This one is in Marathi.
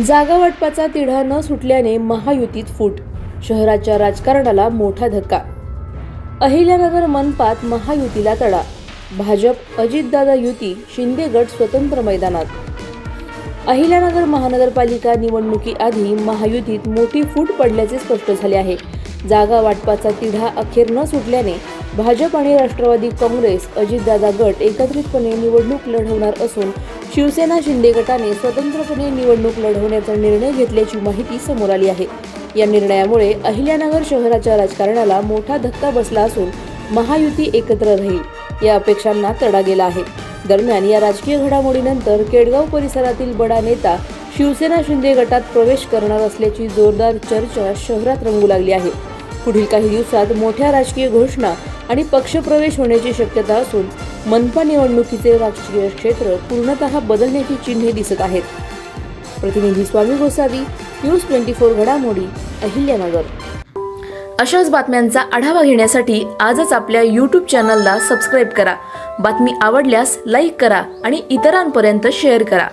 जागा वाटपाचा तिढा न सुटल्याने महायुतीत फूट, शहराच्या राजकारणाला मोठा धक्का. अहिल्यानगर मनपात महायुतीला तडा, भाजप अजितदादा युती, शिंदे गट स्वतंत्र मैदानात. अहिल्यानगर महानगरपालिका निवडणुकीआधी महायुतीत मोठी फूट पडल्याचे स्पष्ट झाले आहे. जागा वाटपाचा तिढा अखेर न सुटल्याने भाजप आणि राष्ट्रवादी काँग्रेस अजितदादा गट एकत्रितपणे निवडणूक लढवणार असून शिवसेना शिंदे गटाने स्वतंत्रपणे निवडणूक लढवण्याचा निर्णय घेतल्याची माहिती समोर आली आहे. या निर्णयामुळे अहिल्यानगर शहराच्या राजकारणाला मोठा धक्का बसला असून महायुती एकत्र राहील या अपेक्षांना तडा गेला आहे. दरम्यान या राजकीय घडामोडीनंतर केडगाव परिसरातील बडा नेता शिवसेना शिंदे गटात प्रवेश करणार असल्याची जोरदार चर्चा शहरात रंगू लागली आहे. पुढील काही दिवसात मोठ्या राजकीय घोषणा आणि पक्षप्रवेश होण्याची शक्यता असून मनपा निवडणुकीचे राजकीय क्षेत्र पूर्णतः बदलण्याची चिन्हे दिसत आहेत. प्रतिनिधी स्वामी गोसावी, न्यूज 24 घडामोडी, अहिल्यानगर. अशाच बातम्यांचा आढावा घेण्यासाठी आजच आपल्या YouTube चॅनलला सबस्क्राईब करा. बातमी आवडल्यास लाईक करा आणि इतरांपर्यंत शेअर करा.